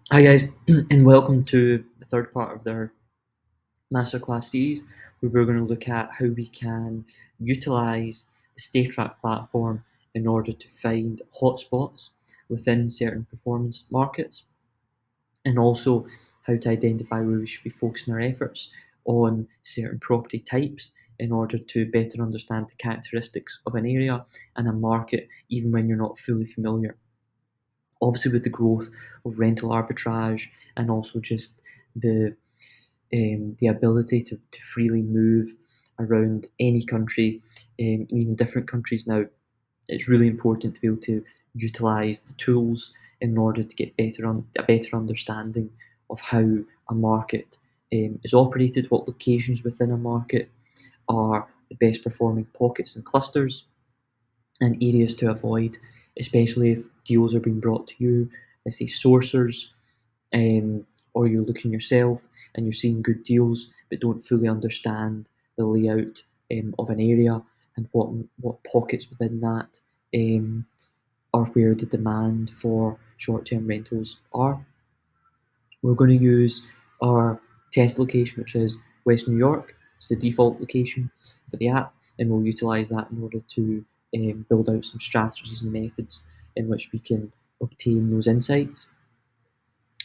Hi guys, and welcome to the third part of their masterclass series, where we're going to look at how we can utilize the StayTrack platform in order to find hotspots within certain performance markets, and also how to identify where we should be focusing our efforts on certain property types in order to better understand the characteristics of an area and a market, even when you're not fully familiar. Obviously, with the growth of rental arbitrage and also just the ability to freely move around any country, even different countries now, it's really important to be able to utilize the tools in order to get a better understanding of how a market is operated, what locations within a market are the best performing pockets and clusters, and areas to avoid, especially if deals are being brought to you by, say, sourcers, or you're looking yourself and you're seeing good deals but don't fully understand the layout of an area and what pockets within that um, are where the demand for short-term rentals are. We're going to use our test location, which is West New York. It's the default location for the app, and we'll utilize that in order to build out some strategies and methods in which we can obtain those insights.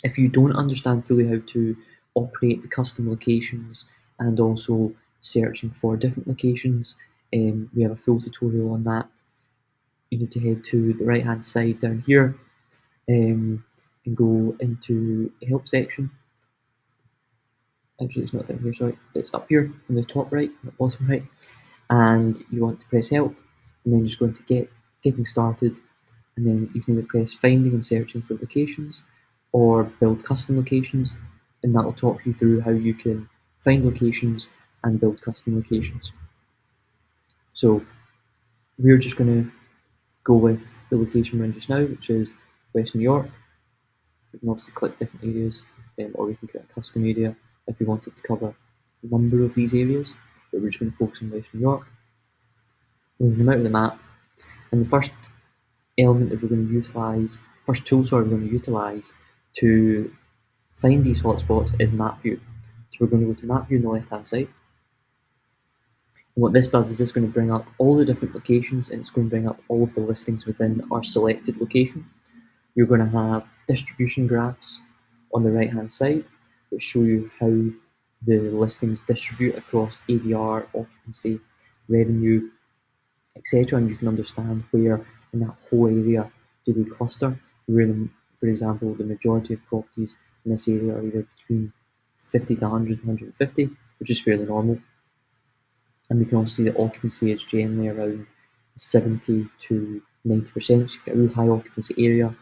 If you don't understand fully how to operate the custom locations and also searching for different locations, we have a full tutorial on that. You need to head to the right hand side down here um, and go into the help section. Actually, it's not down here, sorry, it's up here in the top right, the bottom right, and you want to press help, and then just go into getting started, and then you can either press finding and searching for locations or build custom locations, and that will talk you through how you can find locations and build custom locations. So we're just going to go with the location we're in just now, which is West New York. We can obviously click different areas, or we can create a custom area if we wanted to cover a number of these areas, but we're just going to focus on West New York. We'll zoom out of the map, and the first element that we're going to utilize, first tool, sorry, we're going to utilize to find these hotspots is map view. So we're going to go to map view on the left hand side. And what this does is it's going to bring up all the different locations, and it's going to bring up all of the listings within our selected location. You're going to have distribution graphs on the right hand side which show you how the listings distribute across ADR, occupancy, revenue, etc. And you can understand where in that whole area do they cluster. Where, for example, the majority of properties in this area are either between 50 to 100, 150, which is fairly normal. And we can also see that occupancy is generally around 70 to 90%. So you get a real high occupancy area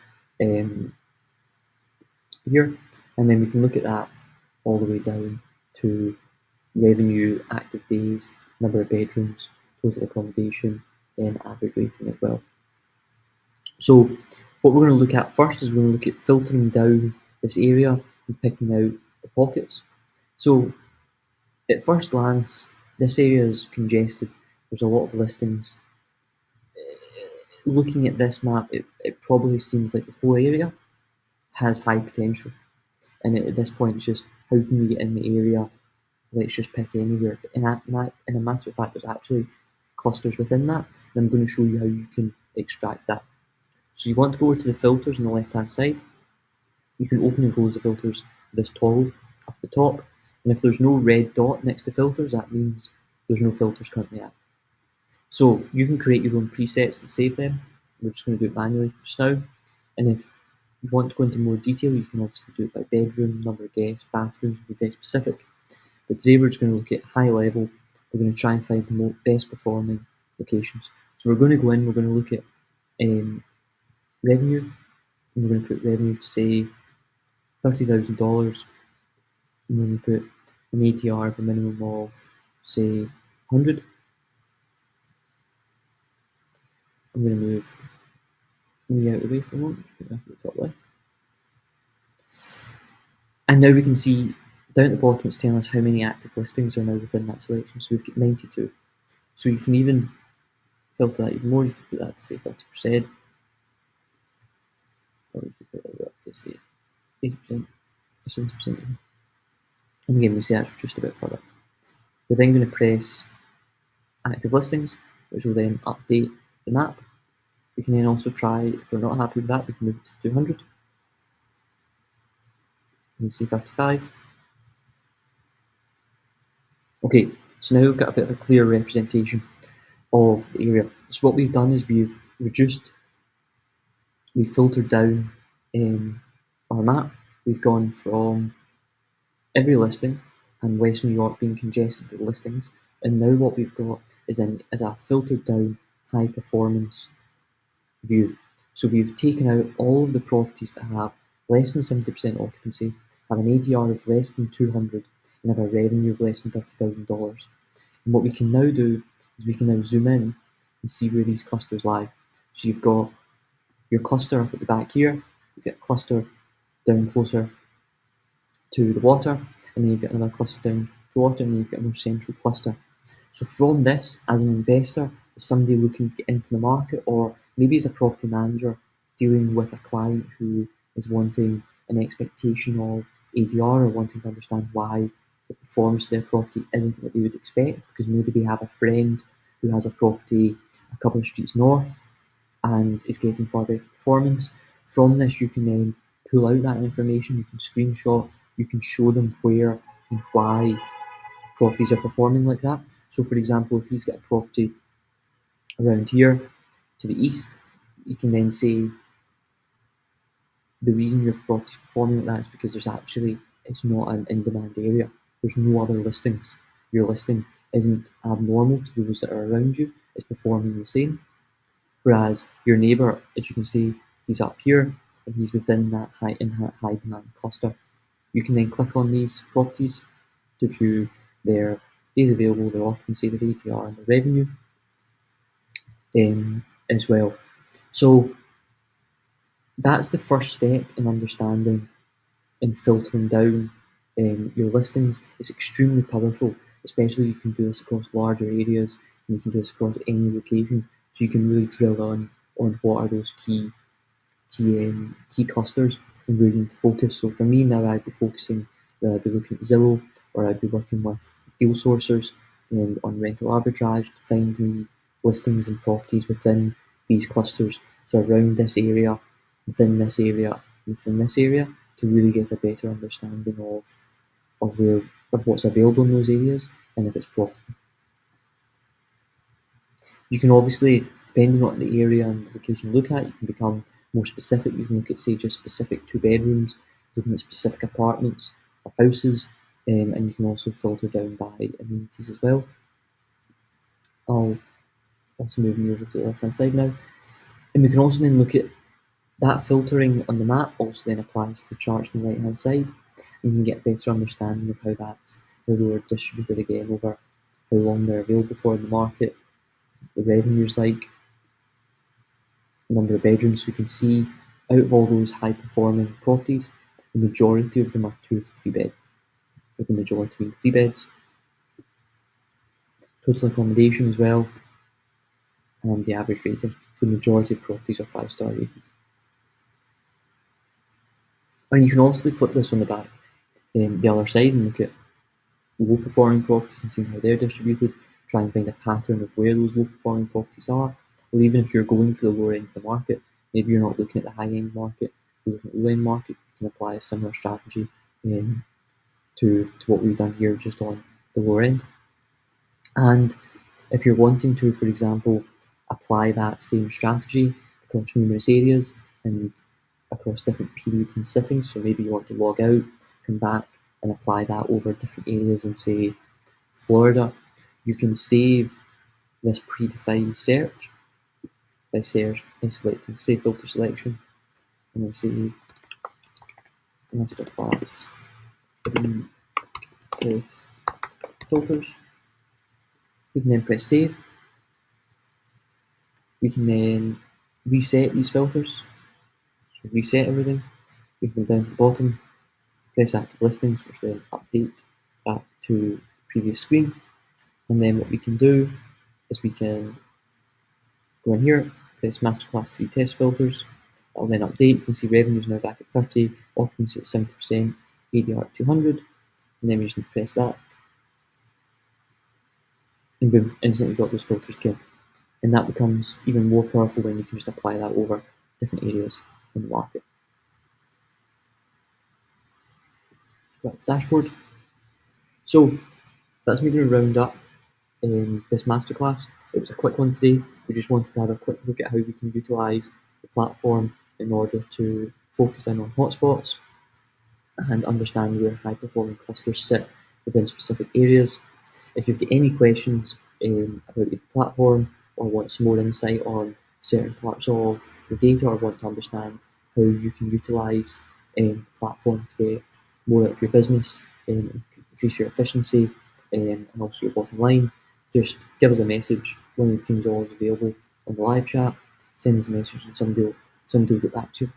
here, and then we can look at that all the way down to revenue, active days, number of bedrooms, total accommodation, and average rating as well. So what we're going to look at first is we're going to look at filtering down this area and picking out the pockets. So at first glance, this area is congested. There's a lot of listings. Looking at this map, it probably seems like the whole area has high potential. And at this point, it's just how can we get in the area? Let's just pick anywhere. But in a matter of fact, there's actually clusters within that, and I'm going to show you how you can extract that. So you want to go over to the filters on the left-hand side. You can open and close the filters with this toggle up the top, and if there's no red dot next to filters, that means there's no filters currently active. So you can create your own presets and save them. We're just going to do it manually for just now, and if you want to go into more detail, you can obviously do it by bedroom, number of guests, bathrooms, be very specific. But today we're just going to look at high level. We're going to try and find the best performing locations. So we're going to go in, we're going to look at revenue, and we're going to put revenue to say $30,000, and we're going to put an ATR of a minimum of say 100. I'm going to move me out of the way for a moment, just put it up at the top left. And now we can see down at the bottom it's telling us how many active listings are now within that selection. So we've got 92. So you can even filter that even more. You can put that to say 30%, or you can put it up to say 80%, 70%. And again, we see that's reduced a bit further. We're then going to press active listings, which will then update the map. We can then also try, if we're not happy with that, we can move it to 200. And see 35. Okay, so now we've got a bit of a clear representation of the area. So what we've done is we've filtered down our map. We've gone from every listing and West New York being congested with listings, and now what we've got is a filtered down high performance view. So we've taken out all of the properties that have less than 70% occupancy, have an ADR of less than 200, and have a revenue of less than $30,000. And what we can now do is we can now zoom in and see where these clusters lie. So you've got your cluster up at the back here, you've got a cluster down closer to the water, and then you've got another cluster down to the water, and then you've got a more central cluster. So from this, as an investor, as somebody looking to get into the market, or maybe as a property manager dealing with a client who is wanting an expectation of ADR or wanting to understand why the performance of their property isn't what they would expect, because maybe they have a friend who has a property a couple of streets north and is getting far better performance. From this, you can then pull out that information, you can screenshot, you can show them where and why properties are performing like that. So for example, if he's got a property around here to the east, you can then say the reason your property is performing like that is because it's not an in-demand area. There's no other listings. Your listing isn't abnormal to those that are around you. It's performing the same. Whereas your neighbour, as you can see, he's up here and he's within that high demand cluster. You can then click on these properties to view their days available, their occupancy, their ATR, and their revenue as well. So that's the first step in understanding and filtering down your listings. It's extremely powerful, especially you can do this across larger areas and you can do this across any location. So you can really drill on what are those key clusters and where you need to focus. So for me now, I'd be focusing, I'd be looking at Zillow, or I'd be working with deal sourcers on rental arbitrage to find me listings and properties within these clusters. So around this area, within this area, within this area, to really get a better understanding of what's available in those areas and if it's profitable. You can obviously, depending on the area and the location you look at, you can become more specific. You can look at, say, just specific 2 bedrooms, looking at specific apartments or houses, and you can also filter down by amenities as well. I'll also move me over to the left-hand side now. And we can also then look at that filtering on the map also then applies to the charts on the right-hand side, and you can get a better understanding of how they're distributed again over how long they're available for in the market, the revenue's like, the number of bedrooms. So we can see out of all those high performing properties, the majority of them are 2 to 3 beds, with the majority being 3 beds. Total accommodation as well, and the average rating. So the majority of properties are 5-star rated. And you can obviously flip this on the back, the other side, and look at low performing properties and seeing how they're distributed, try and find a pattern of where those low performing properties are. Or even if you're going for the lower end of the market, maybe you're not looking at the high end market, you're looking at the low end market, you can apply a similar strategy to what we've done here just on the lower end. And if you're wanting to, for example, apply that same strategy across numerous areas and across different periods and sittings, so maybe you want to log out, come back and apply that over different areas in, say, Florida, you can save this predefined search by selecting Save Filter Selection, and we'll see Masterclass 3 Test Filters. We can then press Save. We can then reset these filters. So reset everything. We can go down to the bottom, press Active Listings, which will then update back to the previous screen. And then what we can do is we can go in here, press Masterclass 3 Test Filters, I'll then update. You can see revenue is now back at 30, occupancy at 70%, ADR at 200, and then we just need to press that, and boom, instantly got those filters again. And that becomes even more powerful when you can just apply that over different areas in the market. So dashboard. So that's me going to round up this masterclass. It was a quick one today. We just wanted to have a quick look at how we can utilize the platform in order to focus in on hotspots and understand where high performing clusters sit within specific areas. If you've got any questions about the platform or want some more insight on certain parts of the data or want to understand how you can utilize the platform to get more out of your business, increase your efficiency, and also your bottom line, just give us a message. One of the team's always available on the live chat. Send us a message and somebody will get back to you.